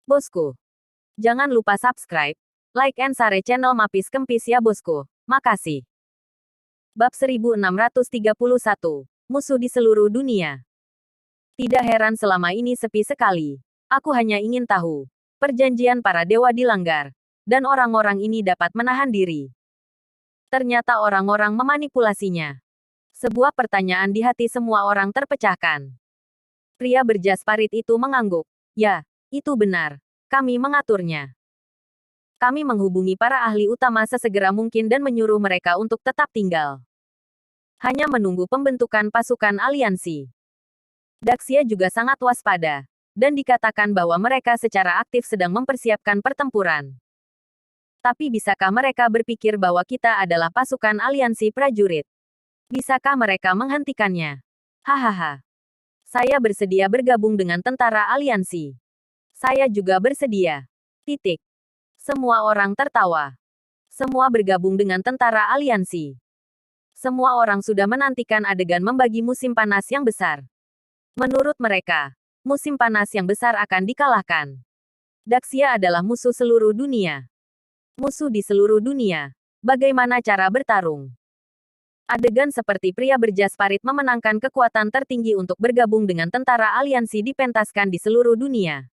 Bosku. Jangan lupa subscribe, like and share channel Mapis Kempis ya bosku. Makasih. Bab 1631. Musuh di seluruh dunia. Tidak heran selama ini sepi sekali. Aku hanya ingin tahu. Perjanjian para dewa dilanggar. Dan orang-orang ini dapat menahan diri. Ternyata orang-orang memanipulasinya. Sebuah pertanyaan di hati semua orang terpecahkan. Pria berjas parit itu mengangguk. Ya, itu benar. Kami mengaturnya. Kami menghubungi para ahli utama sesegera mungkin dan menyuruh mereka untuk tetap tinggal. Hanya menunggu pembentukan pasukan aliansi. Daxia juga sangat waspada. Dan dikatakan bahwa mereka secara aktif sedang mempersiapkan pertempuran. Tapi bisakah mereka berpikir bahwa kita adalah pasukan aliansi prajurit? Bisakah mereka menghentikannya? Hahaha. Saya bersedia bergabung dengan tentara aliansi. Saya juga bersedia. Titik. Semua orang tertawa. Semua bergabung dengan tentara aliansi. Semua orang sudah menantikan adegan membagi musim panas yang besar. Menurut mereka, musim panas yang besar akan dikalahkan. Daxia adalah musuh seluruh dunia. Musuh di seluruh dunia. Bagaimana cara bertarung? Adegan seperti pria berjas parit memenangkan kekuatan tertinggi untuk bergabung dengan tentara aliansi dipentaskan di seluruh dunia.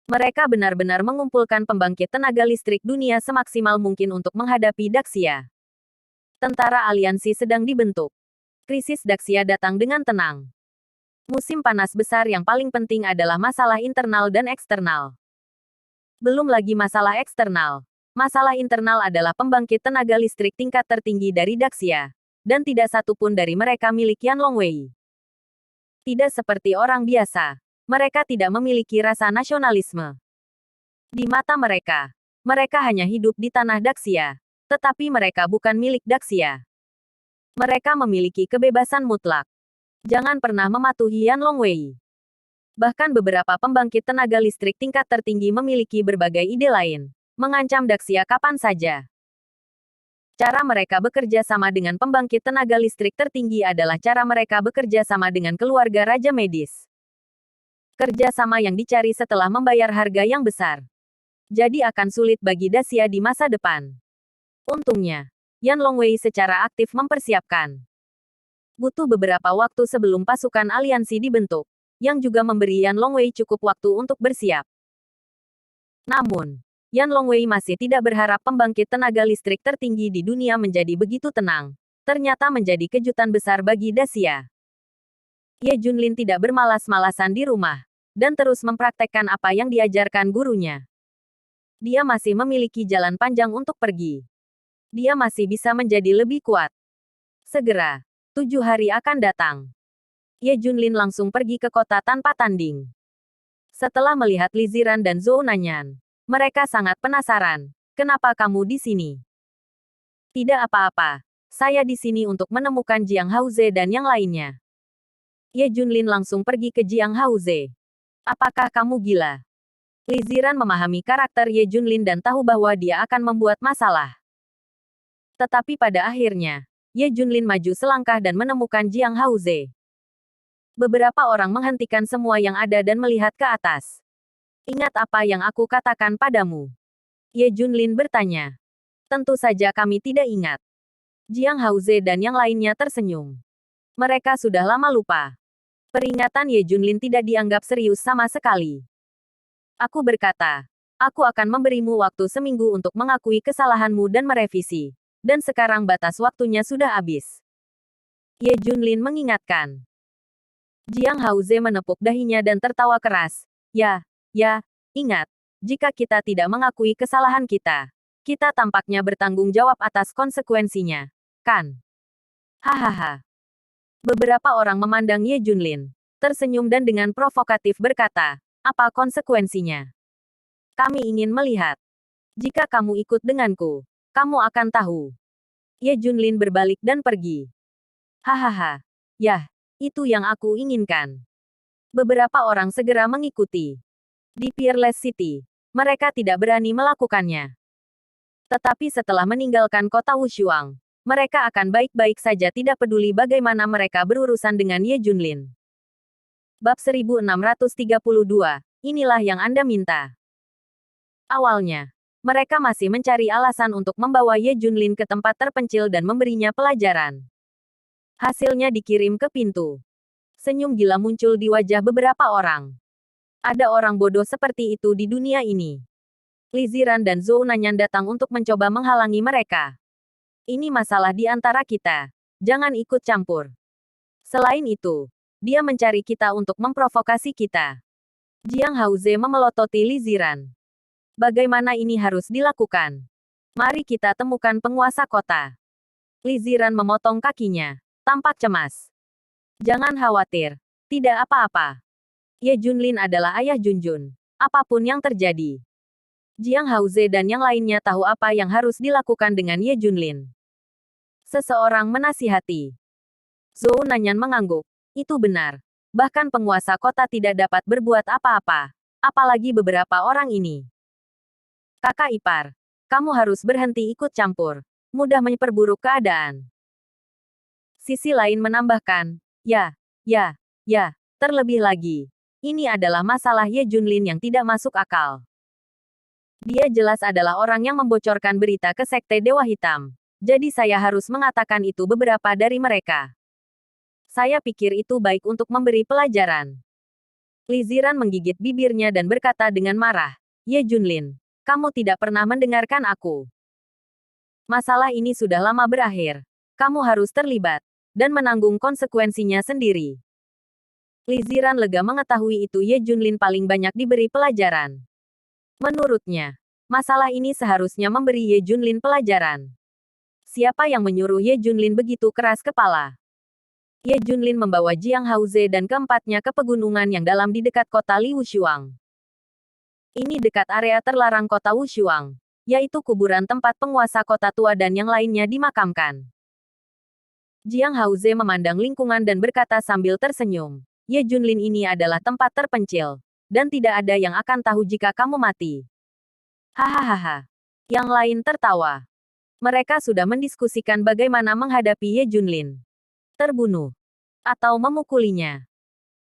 Mereka benar-benar mengumpulkan pembangkit tenaga listrik dunia semaksimal mungkin untuk menghadapi Daxia. Tentara aliansi sedang dibentuk. Krisis Daxia datang dengan tenang. Musim panas besar yang paling penting adalah masalah internal dan eksternal. Belum lagi masalah eksternal. Masalah internal adalah pembangkit tenaga listrik tingkat tertinggi dari Daxia. Dan tidak satu pun dari mereka milik Yan Longwei. Tidak seperti orang biasa. Mereka tidak memiliki rasa nasionalisme. Di mata mereka, mereka hanya hidup di tanah Daxia. Tetapi mereka bukan milik Daxia. Mereka memiliki kebebasan mutlak. Jangan pernah mematuhi Yan Longwei. Bahkan beberapa pembangkit tenaga listrik tingkat tertinggi memiliki berbagai ide lain. Mengancam Daxia kapan saja. Cara mereka bekerja sama dengan pembangkit tenaga listrik tertinggi adalah cara mereka bekerja sama dengan keluarga Raja Medis. Kerja sama yang dicari setelah membayar harga yang besar. Jadi akan sulit bagi Daxia di masa depan. Untungnya, Yan Longwei secara aktif mempersiapkan. Butuh beberapa waktu sebelum pasukan aliansi dibentuk, yang juga memberi Yan Longwei cukup waktu untuk bersiap. Namun, Yan Longwei masih tidak berharap pembangkit tenaga listrik tertinggi di dunia menjadi begitu tenang. Ternyata menjadi kejutan besar bagi Daxia. Ye Junlin tidak bermalas-malasan di rumah, dan terus mempraktekkan apa yang diajarkan gurunya. Dia masih memiliki jalan panjang untuk pergi. Dia masih bisa menjadi lebih kuat. Segera, 7 hari akan datang. Ye Junlin langsung pergi ke kota tanpa tanding. Setelah melihat Li Ziran dan Zhou Nanyan, mereka sangat penasaran. Kenapa kamu di sini? Tidak apa-apa. Saya di sini untuk menemukan Jiang Haoze dan yang lainnya. Ye Junlin langsung pergi ke Jiang Haoze. Apakah kamu gila? Li Ziran memahami karakter Ye Junlin dan tahu bahwa dia akan membuat masalah. Tetapi pada akhirnya, Ye Junlin maju selangkah dan menemukan Jiang Haoze. Beberapa orang menghentikan semua yang ada dan melihat ke atas. Ingat apa yang aku katakan padamu? Ye Junlin bertanya. Tentu saja kami tidak ingat. Jiang Haoze dan yang lainnya tersenyum. Mereka sudah lama lupa. Peringatan Ye Junlin tidak dianggap serius sama sekali. Aku berkata, aku akan memberimu waktu seminggu untuk mengakui kesalahanmu dan merevisi. Dan sekarang batas waktunya sudah habis. Ye Junlin mengingatkan. Jiang Haoze menepuk dahinya dan tertawa keras. Ya, ingat. Jika kita tidak mengakui kesalahan kita, kita tampaknya bertanggung jawab atas konsekuensinya. Kan? Hahaha. Beberapa orang memandang Ye Junlin, tersenyum dan dengan provokatif berkata, apa konsekuensinya? Kami ingin melihat. Jika kamu ikut denganku, kamu akan tahu. Ye Junlin berbalik dan pergi. Hahaha. Yah, itu yang aku inginkan. Beberapa orang segera mengikuti. Di Peerless City, mereka tidak berani melakukannya. Tetapi setelah meninggalkan kota Wushuang, mereka akan baik-baik saja tidak peduli bagaimana mereka berurusan dengan Ye Junlin. Bab 1632. Inilah yang Anda minta. Awalnya, mereka masih mencari alasan untuk membawa Ye Junlin ke tempat terpencil dan memberinya pelajaran. Hasilnya dikirim ke pintu. Senyum gila muncul di wajah beberapa orang. Ada orang bodoh seperti itu di dunia ini. Li Ziran dan Zhou Nanyan datang untuk mencoba menghalangi mereka. Ini masalah di antara kita. Jangan ikut campur. Selain itu, dia mencari kita untuk memprovokasi kita. Jiang Haoze memelototi Li Ziran. Bagaimana ini harus dilakukan? Mari kita temukan penguasa kota. Li Ziran memotong kakinya. Tampak cemas. Jangan khawatir. Tidak apa-apa. Ye Junlin adalah ayah Junjun. Apapun yang terjadi. Jiang Haoze dan yang lainnya tahu apa yang harus dilakukan dengan Ye Junlin. Seseorang menasihati. Zhou Nanyan mengangguk. Itu benar. Bahkan penguasa kota tidak dapat berbuat apa-apa. Apalagi beberapa orang ini. Kakak ipar. Kamu harus berhenti ikut campur. Mudah memperburuk keadaan. Sisi lain menambahkan. Ya. Terlebih lagi. Ini adalah masalah Ye Junlin yang tidak masuk akal. Dia jelas adalah orang yang membocorkan berita ke Sekte Dewa Hitam. Jadi saya harus mengatakan itu beberapa dari mereka. Saya pikir itu baik untuk memberi pelajaran. Li Ziran menggigit bibirnya dan berkata dengan marah, Ye Junlin, kamu tidak pernah mendengarkan aku. Masalah ini sudah lama berakhir. Kamu harus terlibat dan menanggung konsekuensinya sendiri. Li Ziran lega mengetahui itu Ye Junlin paling banyak diberi pelajaran. Menurutnya, masalah ini seharusnya memberi Ye Junlin pelajaran. Siapa yang menyuruh Ye Junlin begitu keras kepala? Ye Junlin membawa Jiang Haoze dan keempatnya ke pegunungan yang dalam di dekat kota Li Wushuang. Ini dekat area terlarang kota Wushuang, yaitu kuburan tempat penguasa kota tua dan yang lainnya dimakamkan. Jiang Haoze memandang lingkungan dan berkata sambil tersenyum, Ye Junlin ini adalah tempat terpencil, dan tidak ada yang akan tahu jika kamu mati. Hahaha. Yang lain tertawa. Mereka sudah mendiskusikan bagaimana menghadapi Ye Junlin. Terbunuh. Atau memukulinya.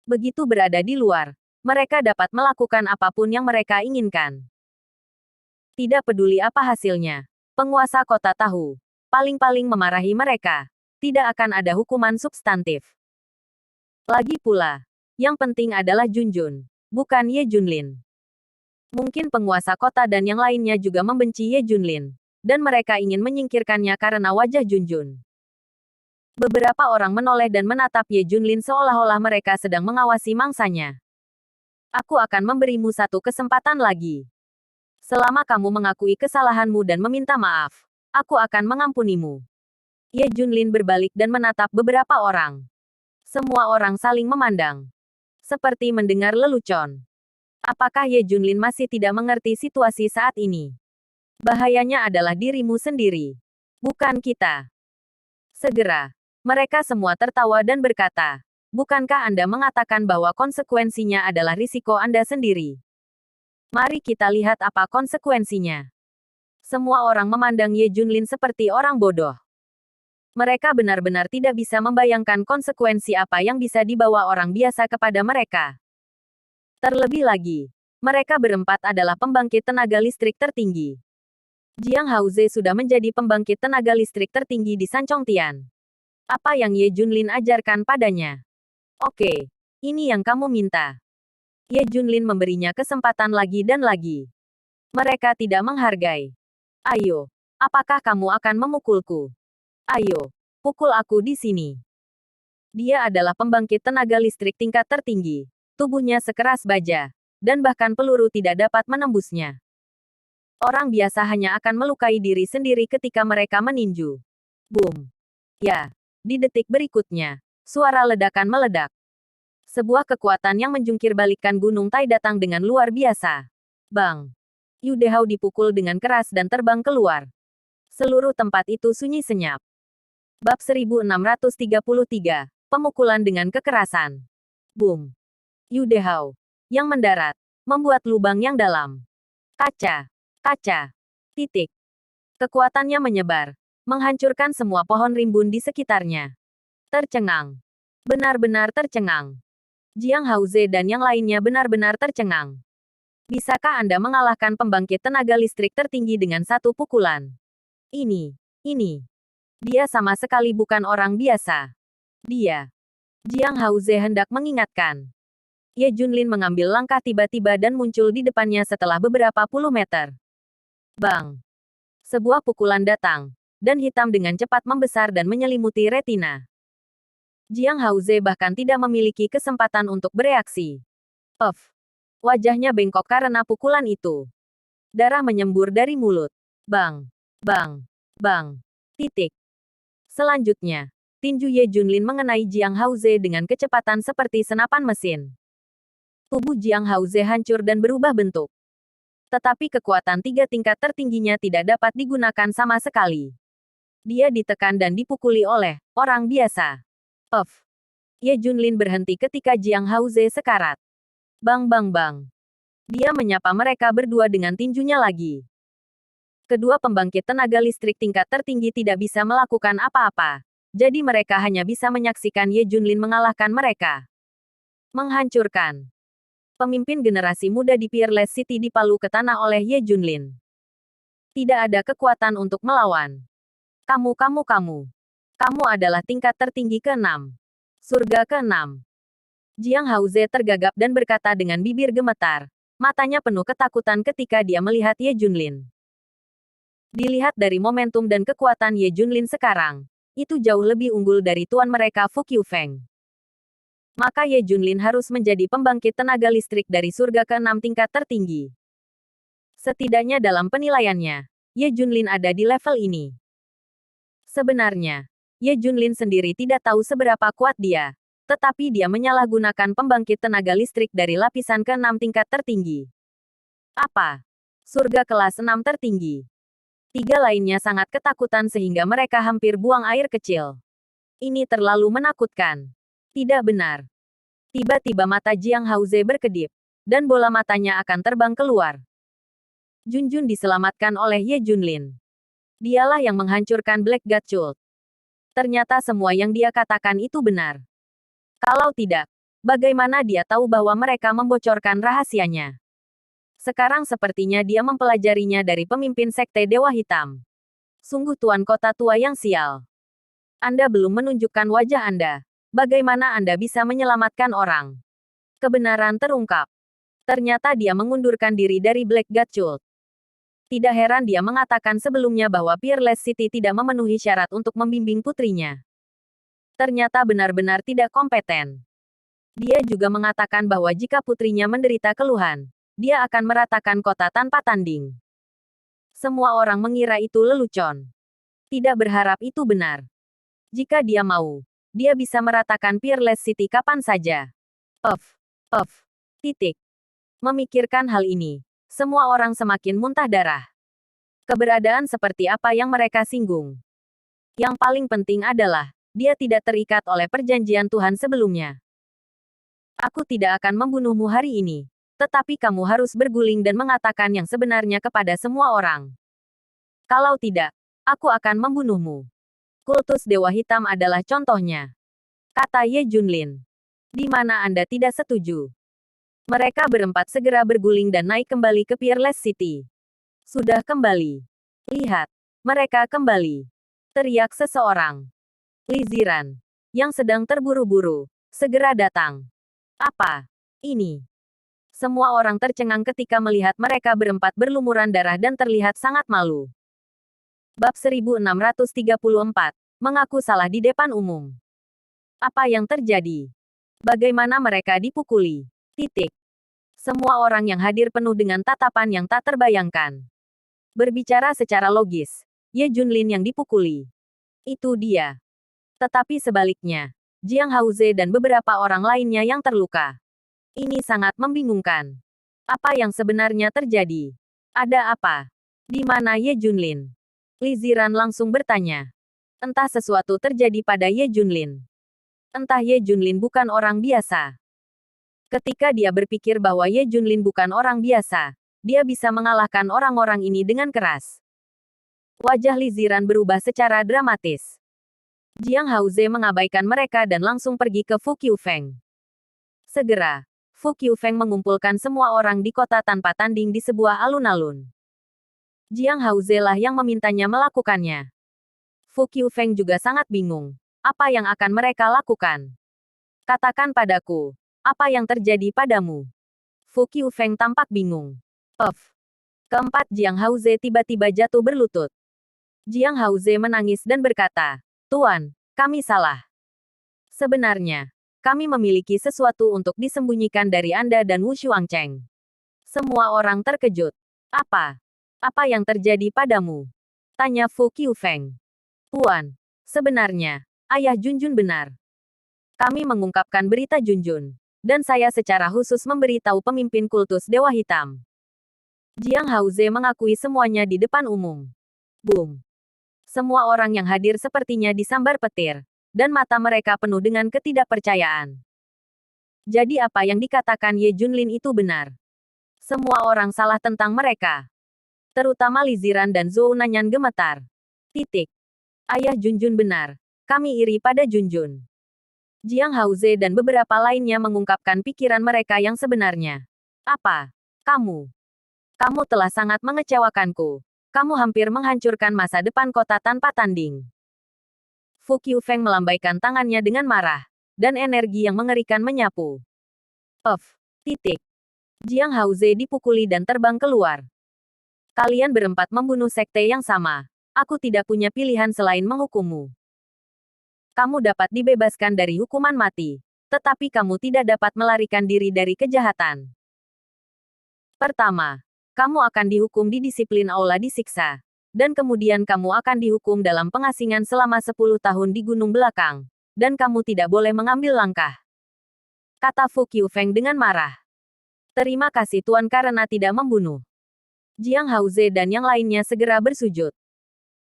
Begitu berada di luar, mereka dapat melakukan apapun yang mereka inginkan. Tidak peduli apa hasilnya. Penguasa kota tahu. Paling-paling memarahi mereka. Tidak akan ada hukuman substantif. Lagi pula, yang penting adalah Junjun, bukan Ye Junlin. Mungkin penguasa kota dan yang lainnya juga membenci Ye Junlin, dan mereka ingin menyingkirkannya karena wajah Junjun. Beberapa orang menoleh dan menatap Ye Junlin seolah-olah mereka sedang mengawasi mangsanya. Aku akan memberimu satu kesempatan lagi. Selama kamu mengakui kesalahanmu dan meminta maaf, aku akan mengampunimu. Ye Junlin berbalik dan menatap beberapa orang. Semua orang saling memandang. Seperti mendengar lelucon. Apakah Ye Junlin masih tidak mengerti situasi saat ini? Bahayanya adalah dirimu sendiri. Bukan kita. Segera. Mereka semua tertawa dan berkata, bukankah Anda mengatakan bahwa konsekuensinya adalah risiko Anda sendiri? Mari kita lihat apa konsekuensinya. Semua orang memandang Ye Junlin seperti orang bodoh. Mereka benar-benar tidak bisa membayangkan konsekuensi apa yang bisa dibawa orang biasa kepada mereka. Terlebih lagi, mereka berempat adalah pembangkit tenaga listrik tertinggi. Jiang Haoze sudah menjadi pembangkit tenaga listrik tertinggi di Sancong Tian. Apa yang Ye Junlin ajarkan padanya? Oke, ini yang kamu minta. Ye Junlin memberinya kesempatan lagi dan lagi. Mereka tidak menghargai. Ayo, apakah kamu akan memukulku? Ayo, pukul aku di sini. Dia adalah pembangkit tenaga listrik tingkat tertinggi. Tubuhnya sekeras baja, dan bahkan peluru tidak dapat menembusnya. Orang biasa hanya akan melukai diri sendiri ketika mereka meninju. Boom. Ya. Di detik berikutnya, suara ledakan meledak. Sebuah kekuatan yang menjungkir balikkan Gunung Tai datang dengan luar biasa. Bang! Yu Dehao dipukul dengan keras dan terbang keluar. Seluruh tempat itu sunyi senyap. Bab 1633, Pemukulan dengan kekerasan. Boom! Yu Dehao, yang mendarat, membuat lubang yang dalam. Kaca! Titik. Kekuatannya menyebar. Menghancurkan semua pohon rimbun di sekitarnya. Tercengang. Benar-benar tercengang. Jiang Haoze dan yang lainnya benar-benar tercengang. Bisakah Anda mengalahkan pembangkit tenaga listrik tertinggi dengan satu pukulan? Ini. Dia sama sekali bukan orang biasa. Dia. Jiang Haoze hendak mengingatkan. Ye Junlin mengambil langkah tiba-tiba dan muncul di depannya setelah beberapa puluh meter. Bang! Sebuah pukulan datang, dan hitam dengan cepat membesar dan menyelimuti retina. Jiang Haoze bahkan tidak memiliki kesempatan untuk bereaksi. Puff! Wajahnya bengkok karena pukulan itu. Darah menyembur dari mulut. Bang! Bang! Bang! Titik. Selanjutnya, tinju Ye Junlin mengenai Jiang Haoze dengan kecepatan seperti senapan mesin. Tubuh Jiang Haoze hancur dan berubah bentuk. Tetapi kekuatan 3 tingkat tertingginya tidak dapat digunakan sama sekali. Dia ditekan dan dipukuli oleh orang biasa. Puff! Ye Junlin berhenti ketika Jiang Haoze sekarat. Bang bang bang. Dia menyapa mereka berdua dengan tinjunya lagi. Kedua pembangkit tenaga listrik tingkat tertinggi tidak bisa melakukan apa-apa. Jadi mereka hanya bisa menyaksikan Ye Junlin mengalahkan mereka. Menghancurkan. Pemimpin generasi muda di Peerless City dipalu ke tanah oleh Ye Junlin. Tidak ada kekuatan untuk melawan. Kamu adalah tingkat tertinggi ke-6. Surga ke-6. Jiang Haoze tergagap dan berkata dengan bibir gemetar. Matanya penuh ketakutan ketika dia melihat Ye Junlin. Dilihat dari momentum dan kekuatan Ye Junlin sekarang, itu jauh lebih unggul dari tuan mereka Fu Qiufeng. Maka Ye Junlin harus menjadi pembangkit tenaga listrik dari surga ke-6 tingkat tertinggi. Setidaknya dalam penilaiannya, Ye Junlin ada di level ini. Sebenarnya, Ye Junlin sendiri tidak tahu seberapa kuat dia, tetapi dia menyalahgunakan pembangkit tenaga listrik dari lapisan ke-6 tingkat tertinggi. Apa? Surga kelas 6 tertinggi. 3 lainnya sangat ketakutan sehingga mereka hampir buang air kecil. Ini terlalu menakutkan. Tidak benar. Tiba-tiba mata Jiang Haoze berkedip, dan bola matanya akan terbang keluar. Junjun diselamatkan oleh Ye Junlin. Dialah yang menghancurkan Black God Cult. Ternyata semua yang dia katakan itu benar. Kalau tidak, bagaimana dia tahu bahwa mereka membocorkan rahasianya? Sekarang sepertinya dia mempelajarinya dari pemimpin Sekte Dewa Hitam. Sungguh Tuan Kota Tua yang sial. Anda belum menunjukkan wajah Anda. Bagaimana Anda bisa menyelamatkan orang? Kebenaran terungkap. Ternyata dia mengundurkan diri dari Black God Cult. Tidak heran dia mengatakan sebelumnya bahwa Peerless City tidak memenuhi syarat untuk membimbing putrinya. Ternyata benar-benar tidak kompeten. Dia juga mengatakan bahwa jika putrinya menderita keluhan, dia akan meratakan kota tanpa tanding. Semua orang mengira itu lelucon. Tidak berharap itu benar. Jika dia mau, dia bisa meratakan Peerless City kapan saja. Puff. Titik. Memikirkan hal ini, semua orang semakin muntah darah. Keberadaan seperti apa yang mereka singgung. Yang paling penting adalah, dia tidak terikat oleh perjanjian Tuhan sebelumnya. Aku tidak akan membunuhmu hari ini. Tetapi kamu harus berguling dan mengatakan yang sebenarnya kepada semua orang. Kalau tidak, aku akan membunuhmu. Kultus Dewa Hitam adalah contohnya. Kata Ye Junlin. Di mana Anda tidak setuju? Mereka berempat segera berguling dan naik kembali ke Peerless City. Sudah kembali. Lihat. Mereka kembali. Teriak seseorang. Li Ziran, yang sedang terburu-buru, segera datang. Apa? Ini. Semua orang tercengang ketika melihat mereka berempat berlumuran darah dan terlihat sangat malu. Bab 1634. Mengaku salah di depan umum. Apa yang terjadi? Bagaimana mereka dipukuli? Titik. Semua orang yang hadir penuh dengan tatapan yang tak terbayangkan. Berbicara secara logis, Ye Junlin yang dipukuli. Itu dia. Tetapi sebaliknya, Jiang Haoze dan beberapa orang lainnya yang terluka. Ini sangat membingungkan. Apa yang sebenarnya terjadi? Ada apa? Di mana Ye Junlin? Li Ziran langsung bertanya. Entah sesuatu terjadi pada Ye Junlin. Entah Ye Junlin bukan orang biasa. Ketika dia berpikir bahwa Ye Junlin bukan orang biasa, dia bisa mengalahkan orang-orang ini dengan keras. Wajah Li Ziran berubah secara dramatis. Jiang Haoze mengabaikan mereka dan langsung pergi ke Fu Qiufeng. Segera, Fu Qiufeng mengumpulkan semua orang di kota tanpa tanding di sebuah alun-alun. Jiang Haoze lah yang memintanya melakukannya. Fu Qiufeng juga sangat bingung. Apa yang akan mereka lakukan? Katakan padaku, apa yang terjadi padamu? Fu Qiufeng tampak bingung. Keempat Jiang Haoze tiba-tiba jatuh berlutut. Jiang Haoze menangis dan berkata, "Tuan, kami salah. Sebenarnya, kami memiliki sesuatu untuk disembunyikan dari Anda dan Wu Shuangcheng." Semua orang terkejut. Apa? Apa yang terjadi padamu? Tanya Fu Qiufeng. Tuan, sebenarnya, Ayah Junjun benar. Kami mengungkapkan berita Junjun. Dan saya secara khusus memberitahu pemimpin kultus Dewa Hitam. Jiang Haoze mengakui semuanya di depan umum. Boom. Semua orang yang hadir sepertinya disambar petir. Dan mata mereka penuh dengan ketidakpercayaan. Jadi apa yang dikatakan Ye Junlin itu benar. Semua orang salah tentang mereka. Terutama Li Ziran dan Zhou Nanyan gemetar. Titik. Ayah Junjun benar. Kami iri pada Junjun. Jiang Haoze dan beberapa lainnya mengungkapkan pikiran mereka yang sebenarnya. Apa? Kamu? Kamu telah sangat mengecewakanku. Kamu hampir menghancurkan masa depan kota tanpa tanding. Fu Qiufeng melambaikan tangannya dengan marah. Dan energi yang mengerikan menyapu. Titik. Jiang Haoze dipukuli dan terbang keluar. Kalian berempat membunuh sekte yang sama. Aku tidak punya pilihan selain menghukummu. Kamu dapat dibebaskan dari hukuman mati. Tetapi kamu tidak dapat melarikan diri dari kejahatan. Pertama, kamu akan dihukum di disiplin aula disiksa. Dan kemudian kamu akan dihukum dalam pengasingan selama 10 tahun di gunung belakang. Dan kamu tidak boleh mengambil langkah. Kata Fu Qiufeng dengan marah. Terima kasih Tuan karena tidak membunuh. Jiang Haoze dan yang lainnya segera bersujud.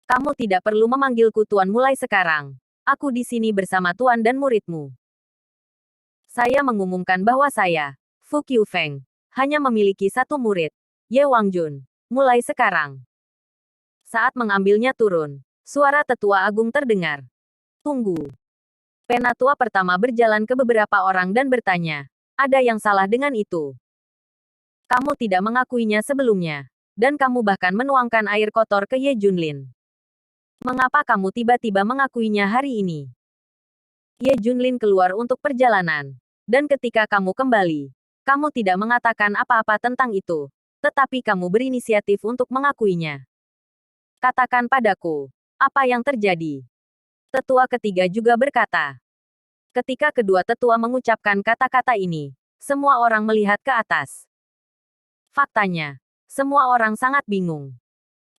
Kamu tidak perlu memanggilku Tuan mulai sekarang. Aku di sini bersama Tuan dan muridmu. Saya mengumumkan bahwa saya, Fu Qiufeng, hanya memiliki satu murid, Ye Wangjun. Mulai sekarang. Saat mengambilnya turun, suara tetua agung terdengar. Tunggu. Penatua pertama berjalan ke beberapa orang dan bertanya, ada yang salah dengan itu? Kamu tidak mengakuinya sebelumnya. Dan kamu bahkan menuangkan air kotor ke Ye Junlin. Mengapa kamu tiba-tiba mengakuinya hari ini? Ye Junlin keluar untuk perjalanan. Dan ketika kamu kembali, kamu tidak mengatakan apa-apa tentang itu. Tetapi kamu berinisiatif untuk mengakuinya. Katakan padaku, apa yang terjadi? Tetua ketiga juga berkata. Ketika kedua tetua mengucapkan kata-kata ini, semua orang melihat ke atas. Faktanya, semua orang sangat bingung.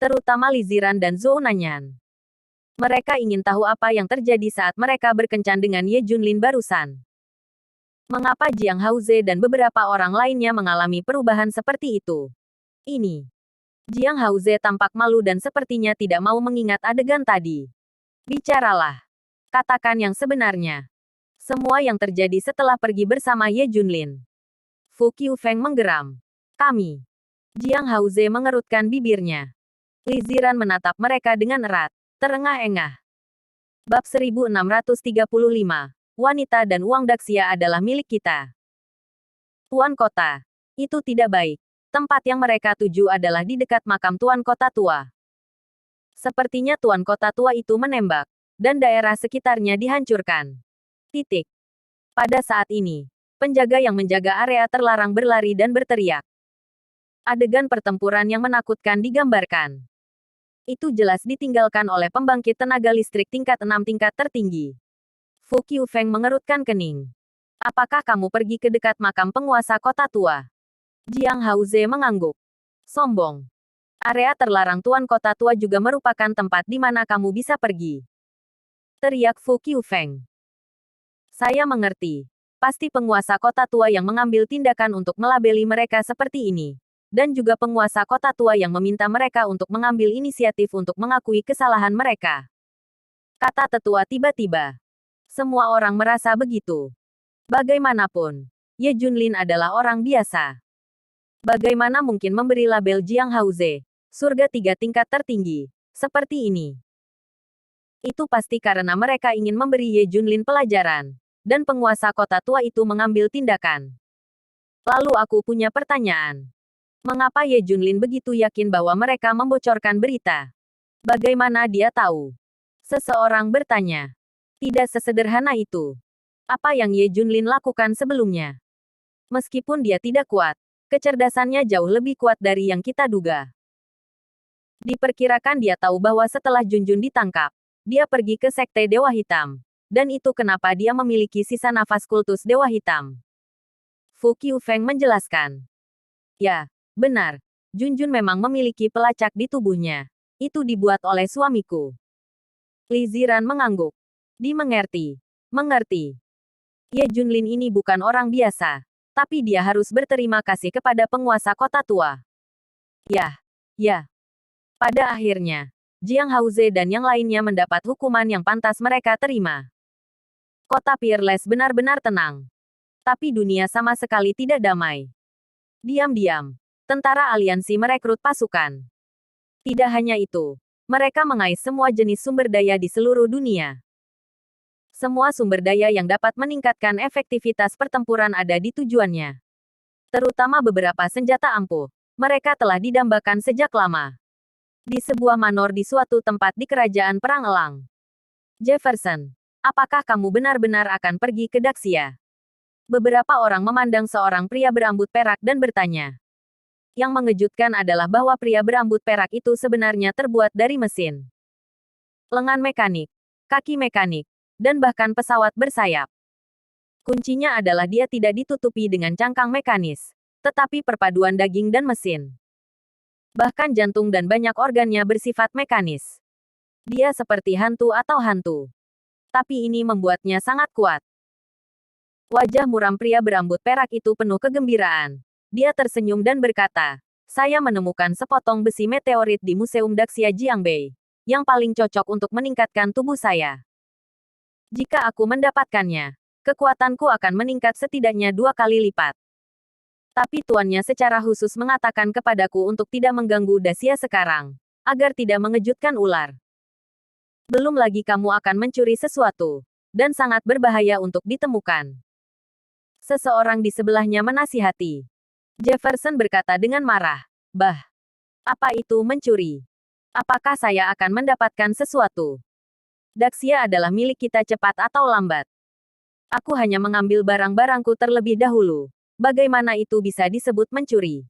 Terutama Li Ziran dan Zhou Nanyan. Mereka ingin tahu apa yang terjadi saat mereka berkencan dengan Ye Junlin barusan. Mengapa Jiang Haoze dan beberapa orang lainnya mengalami perubahan seperti itu? Ini. Jiang Haoze tampak malu dan sepertinya tidak mau mengingat adegan tadi. Bicaralah. Katakan yang sebenarnya. Semua yang terjadi setelah pergi bersama Ye Junlin. Fu Qiufeng menggeram. Kami. Jiang Haoze mengerutkan bibirnya. Li Ziran menatap mereka dengan erat. Terengah-engah. Bab 1635. Wanita dan uang Daxia adalah milik kita. Tuan Kota. Itu tidak baik. Tempat yang mereka tuju adalah di dekat makam Tuan Kota Tua. Sepertinya Tuan Kota Tua itu menembak. Dan daerah sekitarnya dihancurkan. Titik. Pada saat ini, penjaga yang menjaga area terlarang berlari dan berteriak. Adegan pertempuran yang menakutkan digambarkan. Itu jelas ditinggalkan oleh pembangkit tenaga listrik tingkat 6 tingkat tertinggi. Fu Qiufeng mengerutkan kening. Apakah kamu pergi ke dekat makam penguasa kota tua? Jiang Haoze mengangguk. Sombong. Area terlarang Tuan Kota Tua juga merupakan tempat di mana kamu bisa pergi. Teriak Fu Qiufeng. Saya mengerti. Pasti penguasa kota tua yang mengambil tindakan untuk melabeli mereka seperti ini. Dan juga penguasa kota tua yang meminta mereka untuk mengambil inisiatif untuk mengakui kesalahan mereka. Kata tetua tiba-tiba. Semua orang merasa begitu. Bagaimanapun, Ye Junlin adalah orang biasa. Bagaimana mungkin memberi label Jiang Haoze, surga 3 tingkat tertinggi, seperti ini? Itu pasti karena mereka ingin memberi Ye Junlin pelajaran. dan penguasa kota tua itu mengambil tindakan. Lalu aku punya pertanyaan. Mengapa Ye Junlin begitu yakin bahwa mereka membocorkan berita? Bagaimana dia tahu? Seseorang bertanya. Tidak sesederhana itu. Apa yang Ye Junlin lakukan sebelumnya? Meskipun dia tidak kuat, kecerdasannya jauh lebih kuat dari yang kita duga. Diperkirakan dia tahu bahwa setelah Junjun ditangkap, dia pergi ke Sekte Dewa Hitam. Dan itu kenapa dia memiliki sisa nafas kultus Dewa Hitam. Fu Qiufeng menjelaskan. Ya, benar. Junjun memang memiliki pelacak di tubuhnya. Itu dibuat oleh suamiku. Li Ziran mengangguk. Dimengerti. Mengerti. Ye Junlin ini bukan orang biasa. Tapi dia harus berterima kasih kepada penguasa kota tua. Ya. Pada akhirnya, Jiang Haoze dan yang lainnya mendapat hukuman yang pantas mereka terima. Kota Peerless benar-benar tenang. Tapi dunia sama sekali tidak damai. Diam-diam, tentara aliansi merekrut pasukan. Tidak hanya itu, mereka mengais semua jenis sumber daya di seluruh dunia. Semua sumber daya yang dapat meningkatkan efektivitas pertempuran ada di tujuannya. Terutama beberapa senjata ampuh. Mereka telah didambakan sejak lama. Di sebuah manor di suatu tempat di kerajaan Perang Elang. Jefferson, apakah kamu benar-benar akan pergi ke Daxia? Beberapa orang memandang seorang pria berambut perak dan bertanya. Yang mengejutkan adalah bahwa pria berambut perak itu sebenarnya terbuat dari mesin. Lengan mekanik, kaki mekanik, dan bahkan pesawat bersayap. Kuncinya adalah dia tidak ditutupi dengan cangkang mekanis, tetapi perpaduan daging dan mesin. Bahkan jantung dan banyak organnya bersifat mekanis. Dia seperti hantu atau hantu. Tapi ini membuatnya sangat kuat. Wajah muram pria berambut perak itu penuh kegembiraan. Dia tersenyum dan berkata, saya menemukan sepotong besi meteorit di Museum Daxia Jiangbei, yang paling cocok untuk meningkatkan tubuh saya. Jika aku mendapatkannya, kekuatanku akan meningkat setidaknya 2 kali lipat. Tapi tuannya secara khusus mengatakan kepadaku untuk tidak mengganggu Daxia sekarang, agar tidak mengejutkan ular. Belum lagi kamu akan mencuri sesuatu, dan sangat berbahaya untuk ditemukan. Seseorang di sebelahnya menasihati. Jefferson berkata dengan marah, bah, apa itu mencuri? Apakah saya akan mendapatkan sesuatu? Daxia adalah milik kita cepat atau lambat. Aku hanya mengambil barang-barangku terlebih dahulu. Bagaimana itu bisa disebut mencuri?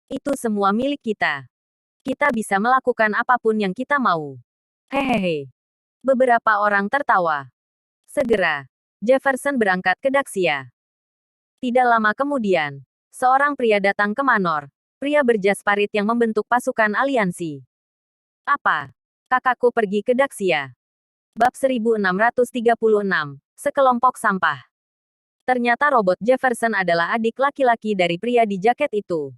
Itu semua milik kita. Kita bisa melakukan apapun yang kita mau. Hehehe. Beberapa orang tertawa. Segera, Jefferson berangkat ke Daxia. Tidak lama kemudian, seorang pria datang ke Manor. Pria berjas parit yang membentuk pasukan aliansi. Apa? Kakakku pergi ke Daxia. Bab 1636. Sekelompok sampah. Ternyata robot Jefferson adalah adik laki-laki dari pria di jaket itu.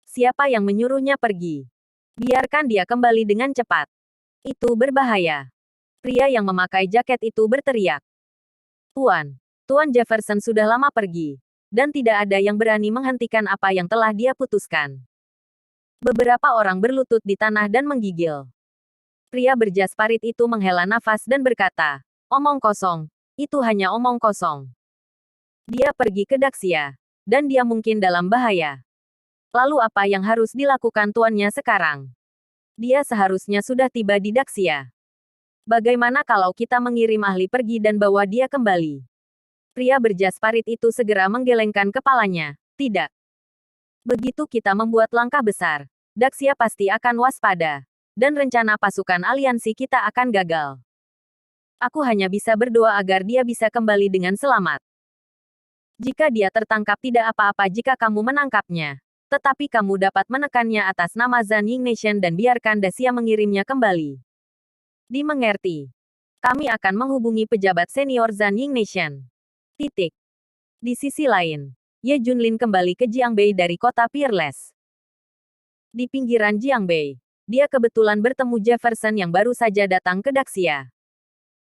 Siapa yang menyuruhnya pergi? Biarkan dia kembali dengan cepat. Itu berbahaya. Pria yang memakai jaket itu berteriak. Tuan Jefferson sudah lama pergi. Dan tidak ada yang berani menghentikan apa yang telah dia putuskan. Beberapa orang berlutut di tanah dan menggigil. Pria berjas parit itu menghela nafas dan berkata, omong kosong, itu hanya omong kosong. Dia pergi ke Daxia, dan dia mungkin dalam bahaya. Lalu apa yang harus dilakukan tuannya sekarang? Dia seharusnya sudah tiba di Daxia. Bagaimana kalau kita mengirim ahli pergi dan bawa dia kembali? Pria berjas parit itu segera menggelengkan kepalanya. Tidak. Begitu kita membuat langkah besar, Daxia pasti akan waspada. Dan rencana pasukan aliansi kita akan gagal. Aku hanya bisa berdoa agar dia bisa kembali dengan selamat. Jika dia tertangkap tidak apa-apa jika kamu menangkapnya. Tetapi kamu dapat menekannya atas nama Zan Ying Nation dan biarkan Daxia mengirimnya kembali. Dimengerti. Kami akan menghubungi pejabat senior Zan Ying Nation. Titik. Di sisi lain, Ye Junlin kembali ke Jiangbei dari kota Peerless. Di pinggiran Jiangbei, dia kebetulan bertemu Jefferson yang baru saja datang ke Daxia.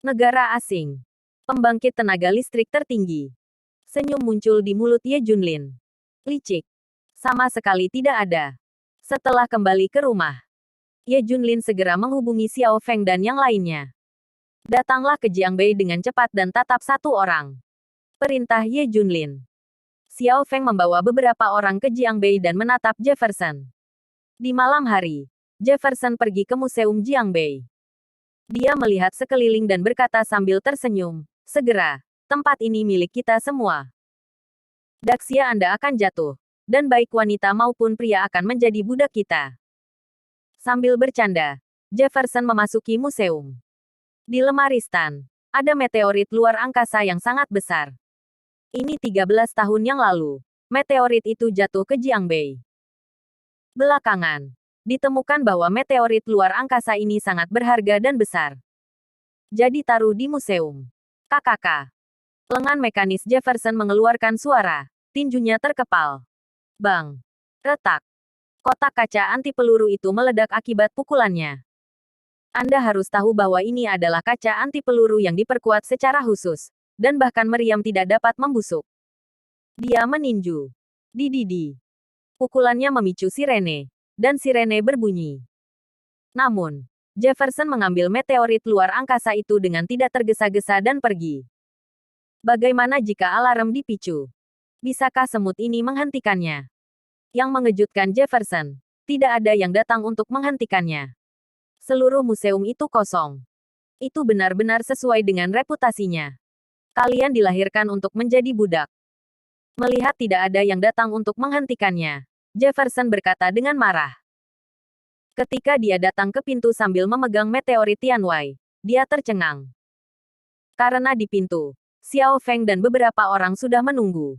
Negara asing. Pembangkit tenaga listrik tertinggi. Senyum muncul di mulut Ye Junlin. Licik. Sama sekali tidak ada. Setelah kembali ke rumah, Ye Junlin segera menghubungi Xiao Feng dan yang lainnya. Datanglah ke Jiangbei dengan cepat dan tatap satu orang. Perintah Ye Junlin. Xiao Feng membawa beberapa orang ke Jiangbei dan menatap Jefferson. Di malam hari, Jefferson pergi ke Museum Jiangbei. Dia melihat sekeliling dan berkata sambil tersenyum, "Segera, tempat ini milik kita semua. Daxia Anda akan jatuh, dan baik wanita maupun pria akan menjadi budak kita." Sambil bercanda, Jefferson memasuki museum. Di lemari stan, ada meteorit luar angkasa yang sangat besar. Ini 13 tahun yang lalu, meteorit itu jatuh ke Jiangbei. Belakangan, ditemukan bahwa meteorit luar angkasa ini sangat berharga dan besar. Jadi taruh di museum. KKK. Lengan mekanis Jefferson mengeluarkan suara, tinjunya terkepal. Bang! Retak. Kotak kaca anti peluru itu meledak akibat pukulannya. Anda harus tahu bahwa ini adalah kaca anti peluru yang diperkuat secara khusus, dan bahkan meriam tidak dapat membusuk. Dia meninju. Dididi. Pukulannya memicu sirene, dan sirene berbunyi. Namun, Jefferson mengambil meteorit luar angkasa itu dengan tidak tergesa-gesa dan pergi. Bagaimana jika alarm dipicu? Bisakah semut ini menghentikannya? Yang mengejutkan Jefferson, tidak ada yang datang untuk menghentikannya. Seluruh museum itu kosong. Itu benar-benar sesuai dengan reputasinya. Kalian dilahirkan untuk menjadi budak. Melihat tidak ada yang datang untuk menghentikannya, Jefferson berkata dengan marah. Ketika dia datang ke pintu sambil memegang meteorit Tianwei, dia tercengang. Karena di pintu, Xiao Feng dan beberapa orang sudah menunggu.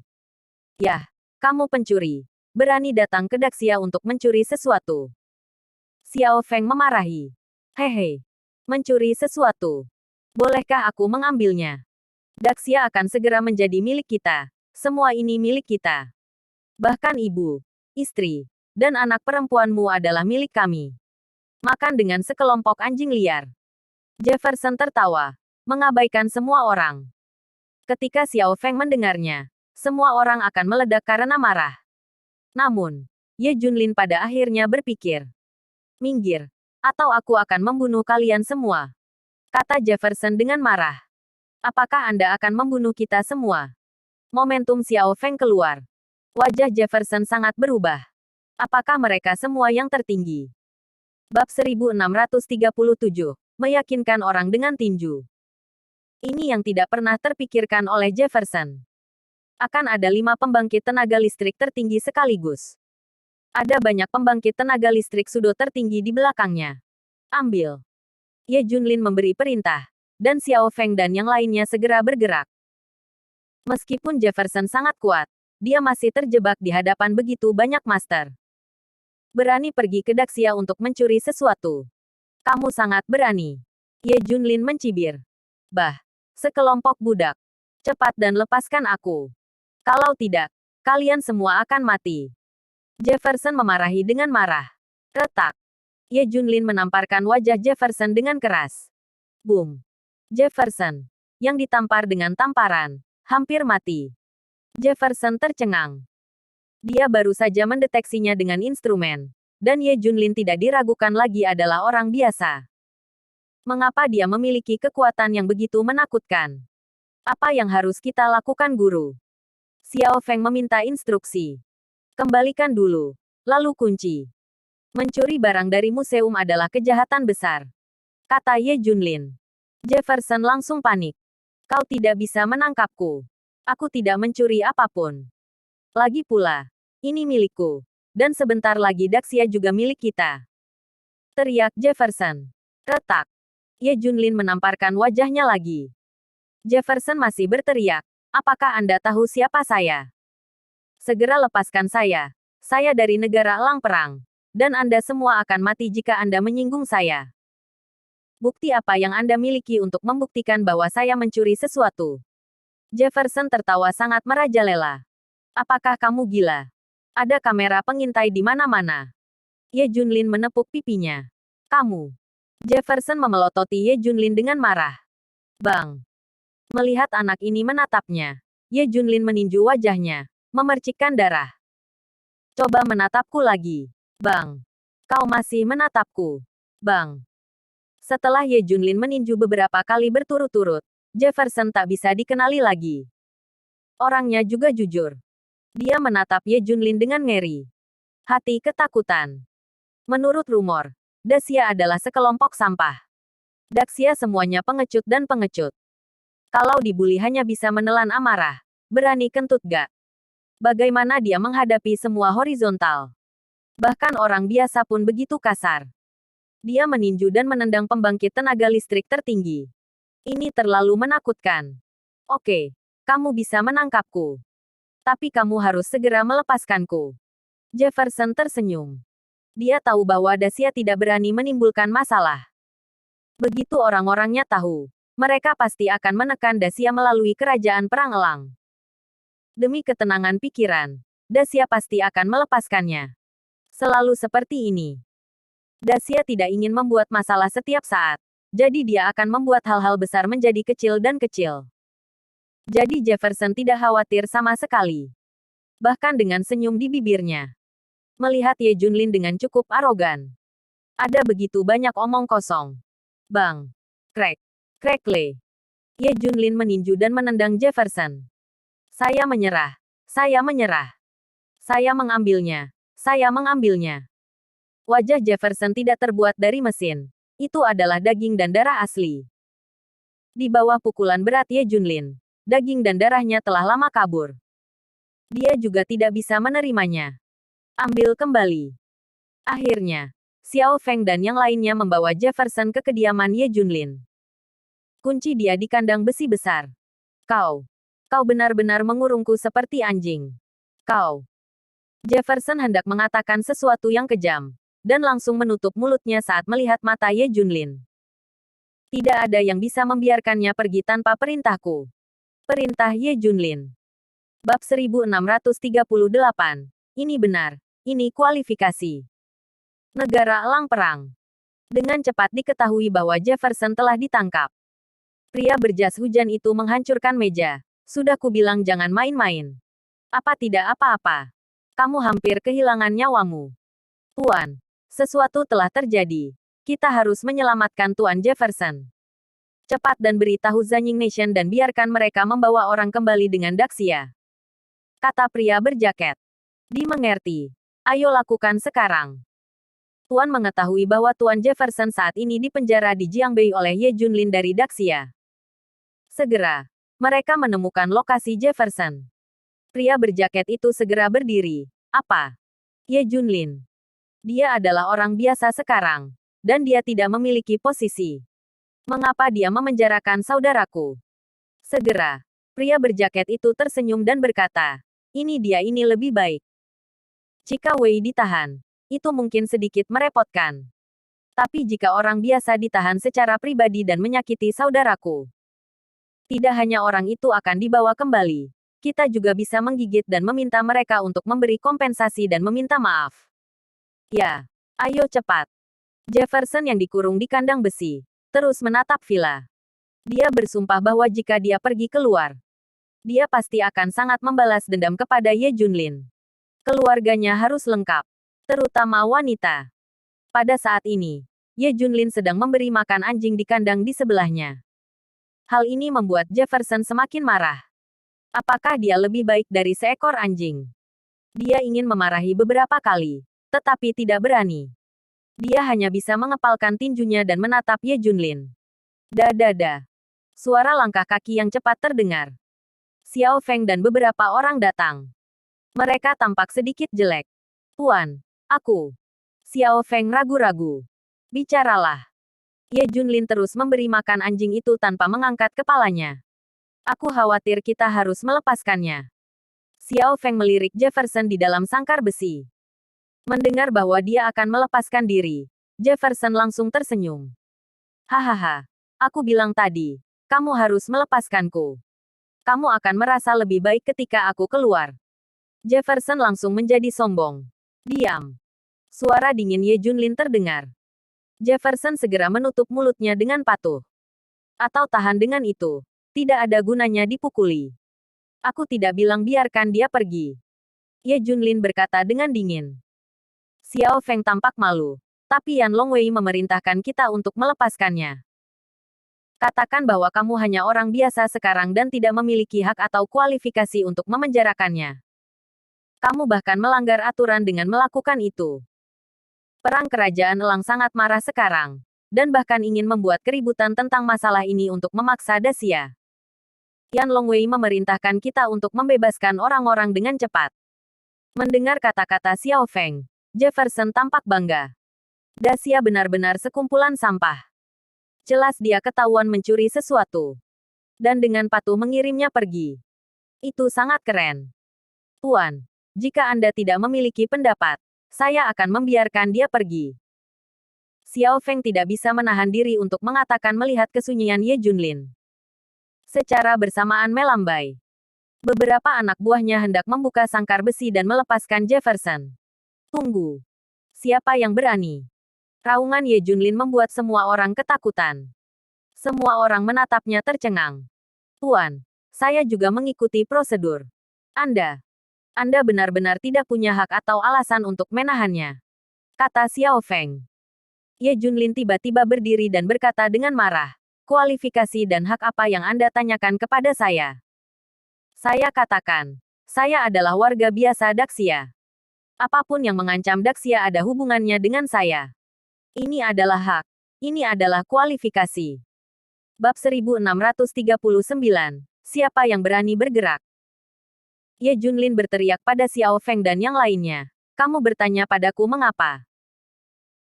Yah, kamu pencuri. Berani datang ke Daxia untuk mencuri sesuatu. Xiao Feng memarahi. Hehe. Mencuri sesuatu. Bolehkah aku mengambilnya? Daxia akan segera menjadi milik kita. Semua ini milik kita. Bahkan ibu, istri, dan anak perempuanmu adalah milik kami. Makan dengan sekelompok anjing liar. Jefferson tertawa, mengabaikan semua orang. Ketika Xiao Feng mendengarnya, semua orang akan meledak karena marah. Namun, Ye Junlin pada akhirnya berpikir. Minggir, atau aku akan membunuh kalian semua. Kata Jefferson dengan marah. Apakah Anda akan membunuh kita semua? Momentum Xiao Feng keluar. Wajah Jefferson sangat berubah. Apakah mereka semua yang tertinggi? Bab 1637. Meyakinkan orang dengan tinju. Ini yang tidak pernah terpikirkan oleh Jefferson. Akan ada 5 pembangkit tenaga listrik tertinggi sekaligus. Ada banyak pembangkit tenaga listrik sudut tertinggi di belakangnya. Ambil. Ye Junlin memberi perintah, dan Xiao Feng dan yang lainnya segera bergerak. Meskipun Jefferson sangat kuat, dia masih terjebak di hadapan begitu banyak master. Berani pergi ke Daxia untuk mencuri sesuatu. Kamu sangat berani. Ye Junlin mencibir. Bah, sekelompok budak. Cepat dan lepaskan aku. Kalau tidak, kalian semua akan mati. Jefferson memarahi dengan marah. Retak. Ye Junlin menamparkan wajah Jefferson dengan keras. Boom. Jefferson, yang ditampar dengan tamparan, hampir mati. Jefferson tercengang. Dia baru saja mendeteksinya dengan instrumen, dan Ye Junlin tidak diragukan lagi adalah orang biasa. Mengapa dia memiliki kekuatan yang begitu menakutkan? Apa yang harus kita lakukan, guru? Xiao Feng meminta instruksi. Kembalikan dulu, lalu kunci. Mencuri barang dari museum adalah kejahatan besar, kata Ye Junlin. Jefferson langsung panik. Kau tidak bisa menangkapku. Aku tidak mencuri apapun. Lagi pula, ini milikku. Dan sebentar lagi Daxia juga milik kita. Teriak Jefferson. Retak. Ye Junlin menamparkan wajahnya lagi. Jefferson masih berteriak. Apakah Anda tahu siapa saya? Segera lepaskan saya. Saya dari negara elang perang. Dan Anda semua akan mati jika Anda menyinggung saya. Bukti apa yang Anda miliki untuk membuktikan bahwa saya mencuri sesuatu? Jefferson tertawa sangat merajalela. Apakah kamu gila? Ada kamera pengintai di mana-mana. Ye Junlin menepuk pipinya. Kamu. Jefferson memelototi Ye Junlin dengan marah. Bang. Melihat anak ini menatapnya, Ye Junlin meninju wajahnya, memercikkan darah. Coba menatapku lagi. Bang. Kau masih menatapku. Bang. Setelah Ye Junlin meninju beberapa kali berturut-turut, Jefferson tak bisa dikenali lagi. Orangnya juga jujur. Dia menatap Ye Junlin dengan ngeri. Hati ketakutan. Menurut rumor, Daxia adalah sekelompok sampah. Daxia semuanya pengecut dan pengecut. Kalau dibully hanya bisa menelan amarah. Berani kentut gak? Bagaimana dia menghadapi semua horizontal? Bahkan orang biasa pun begitu kasar. Dia meninju dan menendang pembangkit tenaga listrik tertinggi. Ini terlalu menakutkan. Oke, kamu bisa menangkapku. Tapi kamu harus segera melepaskanku. Jefferson tersenyum. Dia tahu bahwa Daxia tidak berani menimbulkan masalah. Begitu orang-orangnya tahu, mereka pasti akan menekan Daxia melalui kerajaan perang elang. Demi ketenangan pikiran, Daxia pasti akan melepaskannya. Selalu seperti ini. Daxia tidak ingin membuat masalah setiap saat, jadi dia akan membuat hal-hal besar menjadi kecil dan kecil. Jadi Jefferson tidak khawatir sama sekali. Bahkan dengan senyum di bibirnya. Melihat Ye Junlin dengan cukup arogan. Ada begitu banyak omong kosong. Bang. Krek. Krekle. Ye Junlin meninju dan menendang Jefferson. Saya menyerah. Saya menyerah. Saya mengambilnya. Saya mengambilnya. Wajah Jefferson tidak terbuat dari mesin. Itu adalah daging dan darah asli. Di bawah pukulan berat Ye Junlin, daging dan darahnya telah lama kabur. Dia juga tidak bisa menerimanya. Ambil kembali. Akhirnya, Xiao Feng dan yang lainnya membawa Jefferson ke kediaman Ye Junlin. Kunci dia di kandang besi besar. Kau benar-benar mengurungku seperti anjing. Kau. Jefferson hendak mengatakan sesuatu yang kejam, dan langsung menutup mulutnya saat melihat mata Ye Junlin. Tidak ada yang bisa membiarkannya pergi tanpa perintahku. Perintah Ye Junlin. Bab 1638. Ini benar. Ini kualifikasi. Negara elang perang. Dengan cepat diketahui bahwa Jefferson telah ditangkap. Pria berjas hujan itu menghancurkan meja. Sudah kubilang jangan main-main. Apa tidak apa-apa. Kamu hampir kehilangan nyawamu. Tuan, sesuatu telah terjadi. Kita harus menyelamatkan Tuan Jefferson. Cepat dan beritahu Zanying Nation dan biarkan mereka membawa orang kembali dengan Daxia. Kata pria berjaket. Dimengerti. Ayo lakukan sekarang. Tuan mengetahui bahwa Tuan Jefferson saat ini dipenjara di Jiangbei oleh Ye Junlin dari Daxia. Segera, mereka menemukan lokasi Jefferson. Pria berjaket itu segera berdiri. Apa? Ye Junlin. Dia adalah orang biasa sekarang. Dan dia tidak memiliki posisi. Mengapa dia memenjarakan saudaraku? Segera, pria berjaket itu tersenyum dan berkata, ini lebih baik. Jika Wei ditahan, itu mungkin sedikit merepotkan. Tapi jika orang biasa ditahan secara pribadi dan menyakiti saudaraku, tidak hanya orang itu akan dibawa kembali. Kita juga bisa menggigit dan meminta mereka untuk memberi kompensasi dan meminta maaf. Ya, ayo cepat. Jefferson yang dikurung di kandang besi, terus menatap villa. Dia bersumpah bahwa jika dia pergi keluar, dia pasti akan sangat membalas dendam kepada Ye Junlin. Keluarganya harus lengkap, terutama wanita. Pada saat ini, Ye Junlin sedang memberi makan anjing di kandang di sebelahnya. Hal ini membuat Jefferson semakin marah. Apakah dia lebih baik dari seekor anjing? Dia ingin memarahi beberapa kali, tetapi tidak berani. Dia hanya bisa mengepalkan tinjunya dan menatap Ye Junlin. Da. Suara langkah kaki yang cepat terdengar. Xiao Feng dan beberapa orang datang. Mereka tampak sedikit jelek. Tuan, aku. Xiao Feng ragu-ragu. Bicaralah. Ye Junlin terus memberi makan anjing itu tanpa mengangkat kepalanya. Aku khawatir kita harus melepaskannya. Xiao Feng melirik Jefferson di dalam sangkar besi. Mendengar bahwa dia akan melepaskan diri, Jefferson langsung tersenyum. Hahaha. Aku bilang tadi, kamu harus melepaskanku. Kamu akan merasa lebih baik ketika aku keluar. Jefferson langsung menjadi sombong. Diam. Suara dingin Ye Junlin terdengar. Jefferson segera menutup mulutnya dengan patuh. Atau tahan dengan itu. Tidak ada gunanya dipukuli. Aku tidak bilang biarkan dia pergi. Ye Junlin berkata dengan dingin. Xiao Feng tampak malu. Tapi Yan Longwei memerintahkan kita untuk melepaskannya. Katakan bahwa kamu hanya orang biasa sekarang dan tidak memiliki hak atau kualifikasi untuk memenjarakannya. Kamu bahkan melanggar aturan dengan melakukan itu. Perang kerajaan Elang sangat marah sekarang, dan bahkan ingin membuat keributan tentang masalah ini untuk memaksa Daxia. Yan Longwei memerintahkan kita untuk membebaskan orang-orang dengan cepat. Mendengar kata-kata Xiao Feng, Jefferson tampak bangga. Daxia benar-benar sekumpulan sampah. Jelas dia ketahuan mencuri sesuatu. Dan dengan patuh mengirimnya pergi. Itu sangat keren. Tuan, jika Anda tidak memiliki pendapat, saya akan membiarkan dia pergi. Xiao Feng tidak bisa menahan diri untuk mengatakan melihat kesunyian Ye Junlin. Secara bersamaan melambai. Beberapa anak buahnya hendak membuka sangkar besi dan melepaskan Jefferson. Tunggu. Siapa yang berani? Raungan Ye Junlin membuat semua orang ketakutan. Semua orang menatapnya tercengang. Tuan, saya juga mengikuti prosedur. Anda benar-benar tidak punya hak atau alasan untuk menahannya. Kata Xiao Feng. Ye Junlin tiba-tiba berdiri dan berkata dengan marah. Kualifikasi dan hak apa yang Anda tanyakan kepada saya? Saya katakan, saya adalah warga biasa Daxia. Apapun yang mengancam Daxia ada hubungannya dengan saya. Ini adalah hak. Ini adalah kualifikasi. Bab 1639. Siapa yang berani bergerak? Ye Junlin berteriak pada Xiao Feng dan yang lainnya. Kamu bertanya padaku mengapa?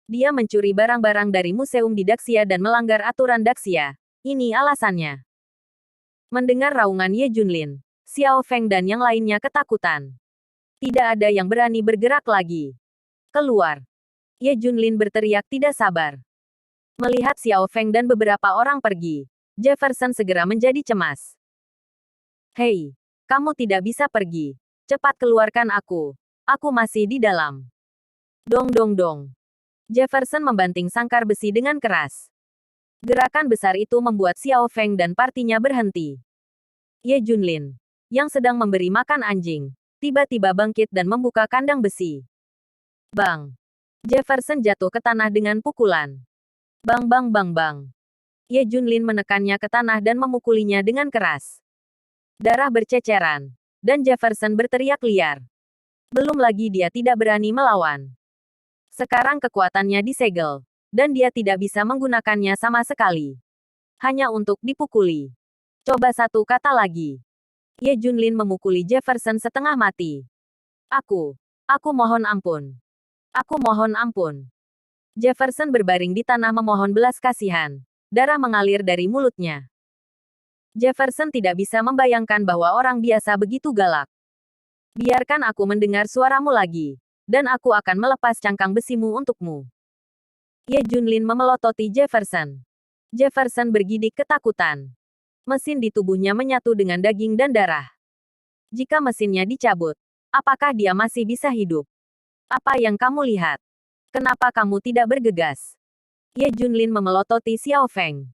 Dia mencuri barang-barang dari museum di Daxia dan melanggar aturan Daxia. Ini alasannya. Mendengar raungan Ye Junlin, Xiao Feng dan yang lainnya ketakutan. Tidak ada yang berani bergerak lagi. Keluar. Ye Junlin berteriak tidak sabar. Melihat Xiao Feng dan beberapa orang pergi, Jefferson segera menjadi cemas. Hei, kamu tidak bisa pergi. Cepat keluarkan aku. Aku masih di dalam. Dong dong dong. Jefferson membanting sangkar besi dengan keras. Gerakan besar itu membuat Xiao Feng dan partinya berhenti. Ye Junlin, yang sedang memberi makan anjing, tiba-tiba bangkit dan membuka kandang besi. Bang! Jefferson jatuh ke tanah dengan pukulan. Bang bang bang bang. Ye Junlin menekannya ke tanah dan memukulinya dengan keras. Darah berceceran, dan Jefferson berteriak liar. Belum lagi dia tidak berani melawan. Sekarang kekuatannya disegel, dan dia tidak bisa menggunakannya sama sekali. Hanya untuk dipukuli. Coba satu kata lagi. Ye Junlin memukuli Jefferson setengah mati. Aku mohon ampun. Aku mohon ampun. Jefferson berbaring di tanah memohon belas kasihan. Darah mengalir dari mulutnya. Jefferson tidak bisa membayangkan bahwa orang biasa begitu galak. Biarkan aku mendengar suaramu lagi, dan aku akan melepas cangkang besimu untukmu. Ye Junlin memelototi Jefferson. Jefferson bergidik ketakutan. Mesin di tubuhnya menyatu dengan daging dan darah. Jika mesinnya dicabut, apakah dia masih bisa hidup? Apa yang kamu lihat? Kenapa kamu tidak bergegas? Ye Junlin memelototi Xiao Feng.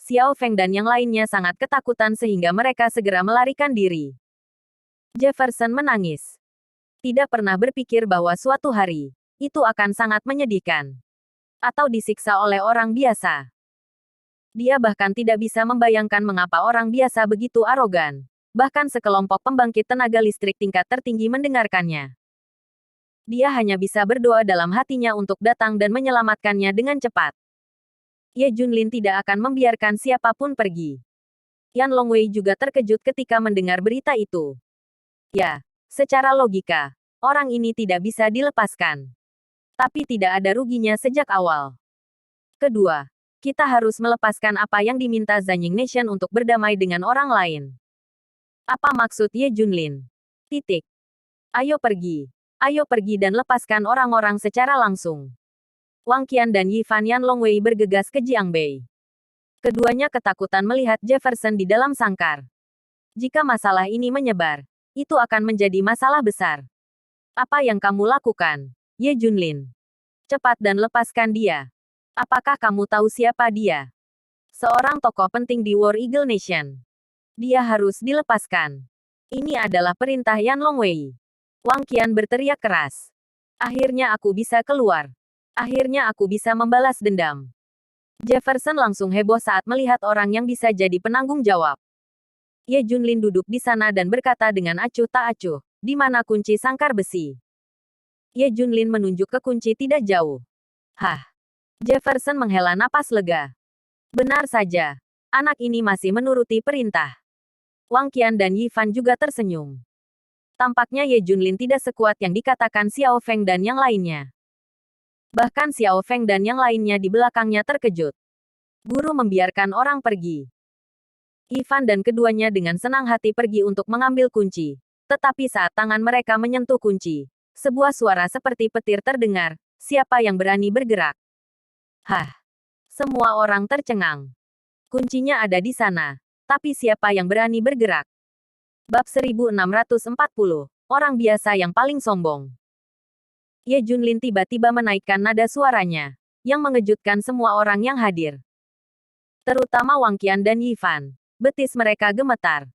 Xiao Feng dan yang lainnya sangat ketakutan sehingga mereka segera melarikan diri. Jefferson menangis. Tidak pernah berpikir bahwa suatu hari, itu akan sangat menyedihkan. Atau disiksa oleh orang biasa. Dia bahkan tidak bisa membayangkan mengapa orang biasa begitu arogan. Bahkan sekelompok pembangkit tenaga listrik tingkat tertinggi mendengarkannya. Dia hanya bisa berdoa dalam hatinya untuk datang dan menyelamatkannya dengan cepat. Ye Junlin tidak akan membiarkan siapapun pergi. Yan Longwei juga terkejut ketika mendengar berita itu. Ya, secara logika, orang ini tidak bisa dilepaskan. Tapi tidak ada ruginya sejak awal. Kedua, kita harus melepaskan apa yang diminta Zanying Nation untuk berdamai dengan orang lain. Apa maksud Ye Junlin? Titik. Ayo pergi. Ayo pergi dan lepaskan orang-orang secara langsung. Wang Qian dan Yi Fan Yan Longwei bergegas ke Jiangbei. Keduanya ketakutan melihat Jefferson di dalam sangkar. Jika masalah ini menyebar, itu akan menjadi masalah besar. Apa yang kamu lakukan, Ye Junlin? Cepat dan lepaskan dia. Apakah kamu tahu siapa dia? Seorang tokoh penting di War Eagle Nation. Dia harus dilepaskan. Ini adalah perintah Yan Longwei. Wang Qian berteriak keras. Akhirnya aku bisa keluar. Akhirnya aku bisa membalas dendam. Jefferson langsung heboh saat melihat orang yang bisa jadi penanggung jawab. Ye Junlin duduk di sana dan berkata dengan acuh tak acuh, di mana kunci sangkar besi? Ye Junlin menunjuk ke kunci tidak jauh. Hah? Jefferson menghela napas lega. Benar saja. Anak ini masih menuruti perintah. Wang Qian dan Yi Fan juga tersenyum. Tampaknya Ye Junlin tidak sekuat yang dikatakan Xiao Feng dan yang lainnya. Bahkan Xiao Feng dan yang lainnya di belakangnya terkejut. Guru membiarkan orang pergi. Ivan dan keduanya dengan senang hati pergi untuk mengambil kunci. Tetapi saat tangan mereka menyentuh kunci, sebuah suara seperti petir terdengar, siapa yang berani bergerak? Hah! Semua orang tercengang. Kuncinya ada di sana. Tapi siapa yang berani bergerak? Bab 1640. Orang biasa yang paling sombong. Ye Junlin tiba-tiba menaikkan nada suaranya, yang mengejutkan semua orang yang hadir. Terutama Wang Qian dan Yi Fan. Betis mereka gemetar.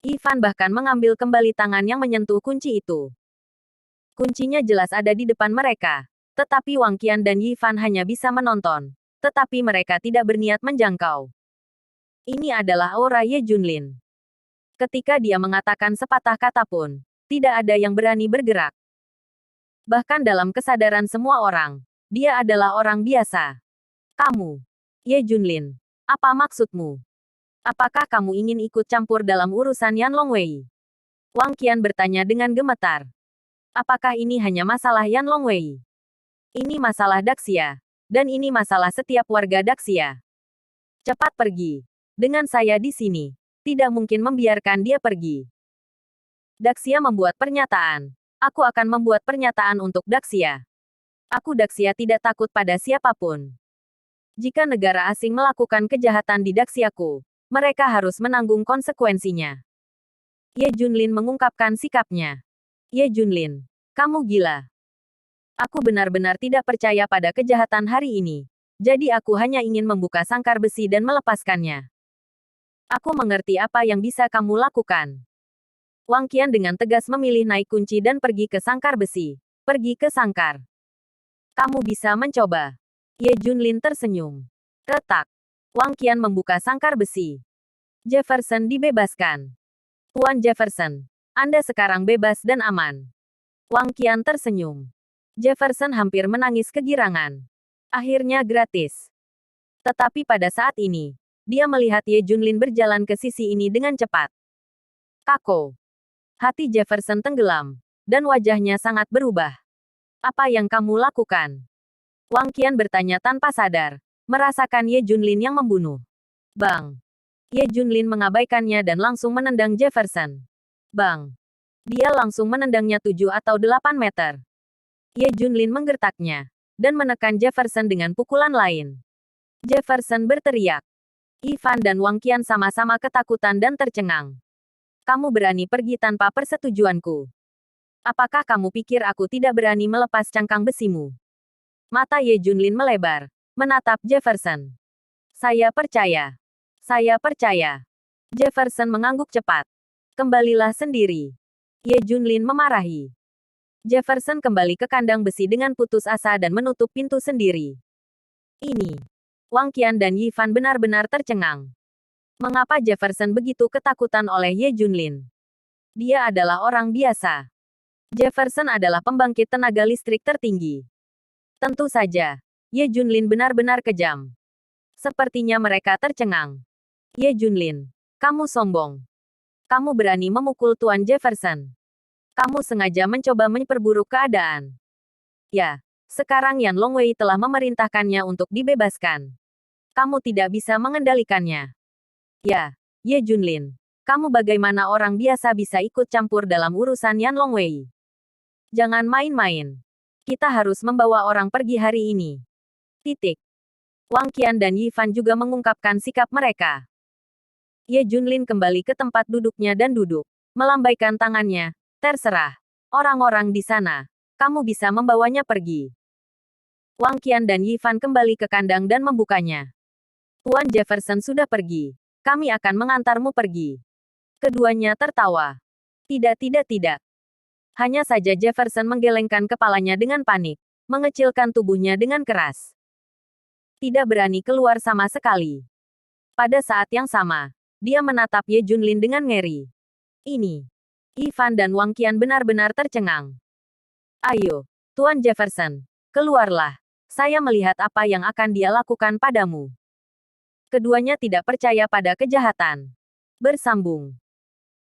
Yi Fan bahkan mengambil kembali tangan yang menyentuh kunci itu. Kuncinya jelas ada di depan mereka. Tetapi Wang Qian dan Yi Fan hanya bisa menonton. Tetapi mereka tidak berniat menjangkau. Ini adalah aura Ye Junlin. Ketika dia mengatakan sepatah kata pun, tidak ada yang berani bergerak. Bahkan dalam kesadaran semua orang, dia adalah orang biasa. Kamu, Ye Junlin, apa maksudmu? Apakah kamu ingin ikut campur dalam urusan Yan Longwei? Wang Qian bertanya dengan gemetar. Apakah ini hanya masalah Yan Longwei? Ini masalah Daxia. Dan ini masalah setiap warga Daxia. Cepat pergi. Dengan saya di sini, tidak mungkin membiarkan dia pergi. Daxia membuat pernyataan. Aku akan membuat pernyataan untuk Daxia. Aku Daxia tidak takut pada siapapun. Jika negara asing melakukan kejahatan di Daxiaku, mereka harus menanggung konsekuensinya. Ye Junlin mengungkapkan sikapnya. Ye Junlin, kamu gila. Aku benar-benar tidak percaya pada kejahatan hari ini. Jadi aku hanya ingin membuka sangkar besi dan melepaskannya. Aku mengerti apa yang bisa kamu lakukan. Wang Qian dengan tegas memilih naik kunci dan pergi ke sangkar besi. Pergi ke sangkar. Kamu bisa mencoba. Ye Junlin tersenyum. Retak. Wang Qian membuka sangkar besi. Jefferson dibebaskan. Tuan Jefferson, Anda sekarang bebas dan aman. Wang Qian tersenyum. Jefferson hampir menangis kegirangan. Akhirnya gratis. Tetapi pada saat ini, dia melihat Ye Junlin berjalan ke sisi ini dengan cepat. Kako. Hati Jefferson tenggelam, dan wajahnya sangat berubah. Apa yang kamu lakukan? Wang Qian bertanya tanpa sadar, merasakan Ye Junlin yang membunuh. Bang! Ye Junlin mengabaikannya dan langsung menendang Jefferson. Bang! Dia langsung menendangnya 7 atau 8 meter. Ye Junlin menggertaknya, dan menekan Jefferson dengan pukulan lain. Jefferson berteriak. Ivan dan Wang Qian sama-sama ketakutan dan tercengang. Kamu berani pergi tanpa persetujuanku. Apakah kamu pikir aku tidak berani melepas cangkang besimu? Mata Ye Junlin melebar, menatap Jefferson. Saya percaya. Saya percaya. Jefferson mengangguk cepat. Kembalilah sendiri. Ye Junlin memarahi. Jefferson kembali ke kandang besi dengan putus asa dan menutup pintu sendiri. Ini. Wang Qian dan Yi Fan benar-benar tercengang. Mengapa Jefferson begitu ketakutan oleh Ye Junlin? Dia adalah orang biasa. Jefferson adalah pembangkit tenaga listrik tertinggi. Tentu saja, Ye Junlin benar-benar kejam. Sepertinya mereka tercengang. Ye Junlin, kamu sombong. Kamu berani memukul Tuan Jefferson. Kamu sengaja mencoba memperburuk keadaan. Ya, sekarang Yan Longwei telah memerintahkannya untuk dibebaskan. Kamu tidak bisa mengendalikannya. Ya, Ye Junlin. Kamu bagaimana orang biasa bisa ikut campur dalam urusan Yan Longwei? Jangan main-main. Kita harus membawa orang pergi hari ini. Titik. Wang Qian dan Yi Fan juga mengungkapkan sikap mereka. Ye Junlin kembali ke tempat duduknya dan duduk. Melambaikan tangannya. Terserah. Orang-orang di sana. Kamu bisa membawanya pergi. Wang Qian dan Yi Fan kembali ke kandang dan membukanya. Tuan Jefferson sudah pergi. Kami akan mengantarmu pergi. Keduanya tertawa. Tidak. Hanya saja Jefferson menggelengkan kepalanya dengan panik. mengecilkan tubuhnya dengan keras. Tidak berani keluar sama sekali. Pada saat yang sama, dia menatap Ye Junlin dengan ngeri. Ini. Ivan dan Wang Qian benar-benar tercengang. Ayo, Tuan Jefferson, keluarlah. Saya melihat apa yang akan dia lakukan padamu. Keduanya tidak percaya pada kejahatan. Bersambung.